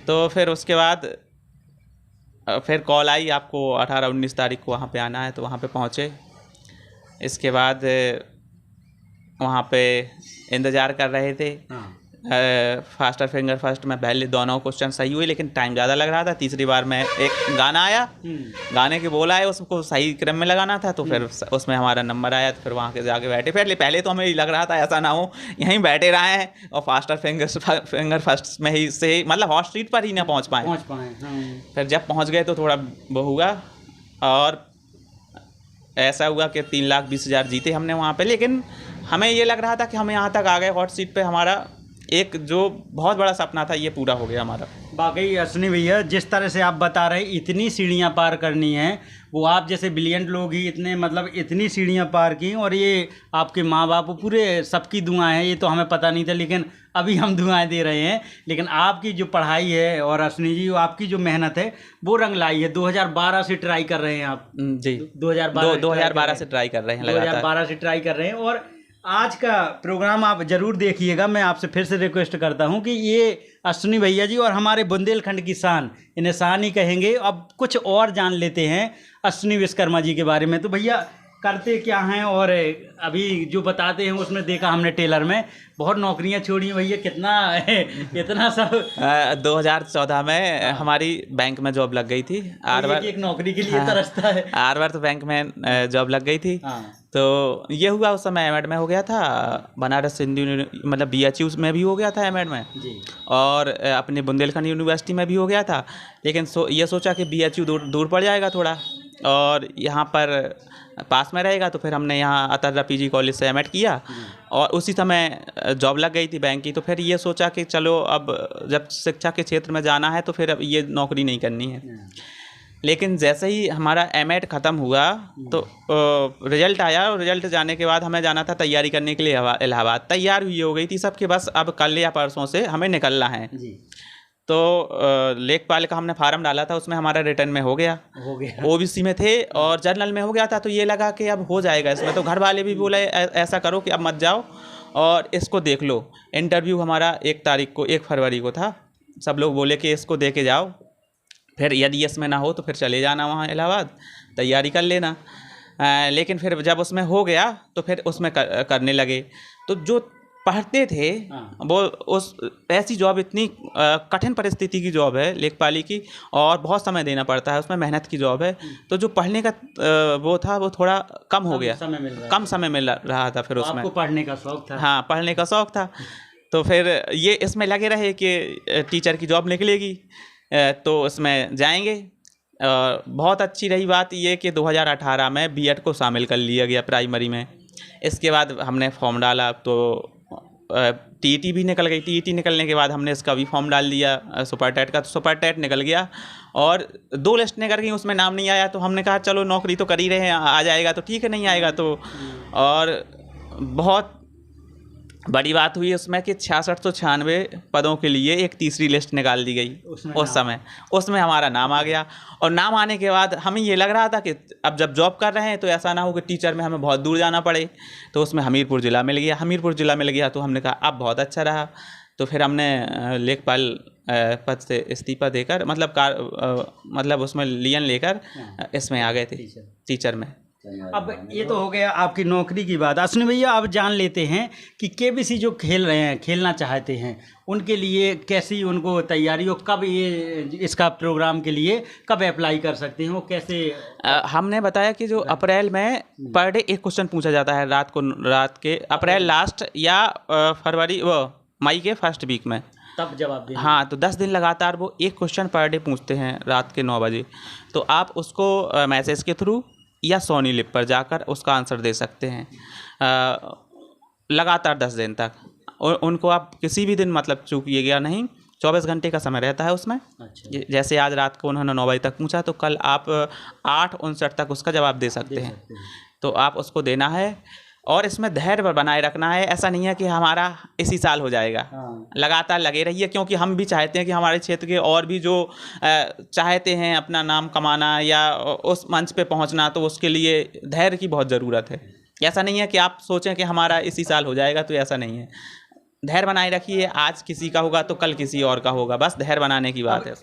तो फिर उसके बाद फिर कॉल आई आपको 18-19 तारीख को वहाँ पे आना है, तो वहाँ पे पहुँचे। इसके बाद वहाँ पे इंतज़ार कर रहे थे। फास्ट और फिंगर फर्स्ट में पहले दोनों क्वेश्चन सही हुए, लेकिन टाइम ज़्यादा लग रहा था। तीसरी बार में एक गाना आया, गाने के बोल आए, उसको सही क्रम में लगाना था, तो फिर उसमें हमारा नंबर आया। तो फिर वहाँ के जाके बैठे। पहले तो हमें लग रहा था ऐसा ना हो यहीं बैठे रहे हैं और फास्ट और फिंगर फर्स्ट में ही से मतलब हॉट सीट पर ही ना पहुँच पाए। फिर जब पहुँच गए तो थोड़ा वो हुआ, और ऐसा हुआ कि 3,20,000 जीते हमने वहाँ पे। लेकिन हमें ये लग रहा था कि हम यहाँ तक आ गए हॉट सीट पे, हमारा एक जो बहुत बड़ा सपना था ये पूरा हो गया हमारा। वाकई अश्विनी भैया, जिस तरह से आप बता रहे इतनी सीढ़ियाँ पार करनी है, वो आप जैसे ब्रिलियंट लोग ही इतने मतलब इतनी सीढ़ियाँ पार की, और ये आपके माँ बाप पूरे सबकी दुआएं हैं। ये तो हमें पता नहीं था, लेकिन अभी हम दुआएं दे रहे हैं। लेकिन आपकी जो पढ़ाई है और अश्विनी जी आपकी जो मेहनत है वो रंग लाई है। 2012 से ट्राई कर रहे हैं आप? जी, 2012 से ट्राई कर रहे हैं, 2012 से ट्राई कर रहे हैं। और आज का प्रोग्राम आप ज़रूर देखिएगा। मैं आपसे फिर से रिक्वेस्ट करता हूं कि ये अश्विनी भैया जी और हमारे बुंदेलखंड की शान, इन्हें शान ही कहेंगे। अब कुछ और जान लेते हैं अश्विनी विश्वकर्मा जी के बारे में। तो भैया करते क्या हैं, और अभी जो बताते हैं उसमें देखा हमने टेलर में बहुत नौकरियां छोड़ी हैं भैया, कितना सब 2014 में हमारी बैंक में जॉब लग गई थी। एक नौकरी के लिए तरसता है। आरवर्थ बैंक में जॉब लग गई थी। तो ये हुआ, उस समय एमएड में हो गया था, बनारस हिंदू मतलब BHU में भी हो गया था एमएड में जी, और अपने बुंदेलखंड यूनिवर्सिटी में भी हो गया था। लेकिन ये सोचा कि BHU दूर पड़ जाएगा थोड़ा, और यहाँ पर पास में रहेगा, तो फिर हमने यहाँ अतर्रा PG कॉलेज से एमएड किया, और उसी समय जॉब लग गई थी बैंक की। तो फिर ये सोचा कि चलो अब जब शिक्षा के क्षेत्र में जाना है तो फिर अब ये नौकरी नहीं करनी है। लेकिन जैसे ही हमारा एमएड ख़त्म हुआ तो रिज़ल्ट आया, और रिज़ल्ट जाने के बाद हमें जाना था तैयारी करने के लिए इलाहाबाद। तैयार हुई हो गई थी सबके, बस अब कल या परसों से हमें निकलना है जी। तो लेखपाल का हमने फार्म डाला था, उसमें हमारा रिटर्न में हो गया। OBC में थे और जनरल में हो गया था। तो ये लगा कि अब हो जाएगा इसमें। तो घर वाले भी बोले ऐसा करो कि अब मत जाओ और इसको देख लो। इंटरव्यू हमारा 1 फरवरी को था। सब लोग बोले कि इसको दे के जाओ, फिर यदि इसमें ना हो तो फिर चले जाना वहाँ इलाहाबाद, तैयारी कर लेना। लेकिन फिर जब उसमें हो गया तो फिर उसमें करने लगे। तो जो पढ़ते थे वो उस ऐसी जॉब, इतनी कठिन परिस्थिति की जॉब है लेखपाली की, और बहुत समय देना पड़ता है उसमें, मेहनत की जॉब है। तो जो पढ़ने का वो था वो थोड़ा कम हो गया, कम समय मिल रहा था। फिर उसमें आपको पढ़ने का शौक था? हाँ, पढ़ने का शौक था। तो फिर ये इसमें लगे रहे कि टीचर की जॉब निकलेगी तो उसमें जाएंगे। बहुत अच्छी रही बात ये कि 2018 में बीएड को शामिल कर लिया गया प्राइमरी में। इसके बाद हमने फॉर्म डाला तो टीईटी भी निकल गई। टीईटी निकलने के बाद हमने इसका भी फॉर्म डाल दिया सुपर टेट का, तो सुपर टेट निकल गया और 2 लिस्ट निकल गई, उसमें नाम नहीं आया। तो हमने कहा चलो नौकरी तो कर ही रहे हैं, आ जाएगा तो ठीक है, नहीं आएगा तो। और बहुत बड़ी बात हुई उसमें कि 6696 पदों के लिए एक तीसरी लिस्ट निकाल दी गई उस समय। उसमें हमारा नाम आ गया और नाम आने के बाद हमें ये लग रहा था कि अब जब जॉब कर रहे हैं तो ऐसा ना हो कि टीचर में हमें बहुत दूर जाना पड़े। तो उसमें हमीरपुर ज़िला मिल गया। हमीरपुर ज़िला मिल गया तो हमने कहा अब बहुत अच्छा रहा। तो फिर हमने लेखपाल पद से इस्तीफा देकर मतलब उसमें लियन लेकर इसमें आ गए थे, टीचर में। अब ये तो हो गया आपकी नौकरी की बात। अश्विनी भैया अब जान लेते हैं कि केबीसी जो खेल रहे हैं, खेलना चाहते हैं, उनके लिए कैसी उनको तैयारी हो, कब ये इसका प्रोग्राम के लिए कब अप्लाई कर सकते हैं, वो कैसे? हमने बताया कि जो अप्रैल में पर डे एक क्वेश्चन पूछा जाता है रात के अप्रैल लास्ट या फरवरी मई के फर्स्ट वीक में, तब जवाब दें। हाँ, तो 10 दिन लगातार वो एक क्वेश्चन पर डे पूछते हैं रात के 9 बजे। तो आप उसको मैसेज के थ्रू या सोनी लिप पर जाकर उसका आंसर दे सकते हैं लगातार 10 दिन तक। और उनको आप किसी भी दिन मतलब चूकिएगा नहीं, 24 घंटे का समय रहता है उसमें। अच्छा। जैसे आज रात को उन्होंने 9 बजे तक पूछा तो कल आप 8:59 तक उसका जवाब दे सकते हैं। तो आप उसको देना है और इसमें धैर्य बनाए रखना है। ऐसा नहीं है कि हमारा इसी साल हो जाएगा। लगातार लगे रहिए, क्योंकि हम भी चाहते हैं कि हमारे क्षेत्र के और भी जो चाहते हैं अपना नाम कमाना या उस मंच पे पहुंचना, तो उसके लिए धैर्य की बहुत ज़रूरत है। ऐसा नहीं है कि आप सोचें कि हमारा इसी साल हो जाएगा, तो ऐसा नहीं है। धैर्य बनाए रखिए, आज किसी का होगा तो कल किसी और का होगा, बस धैर्य बनाने की बात है।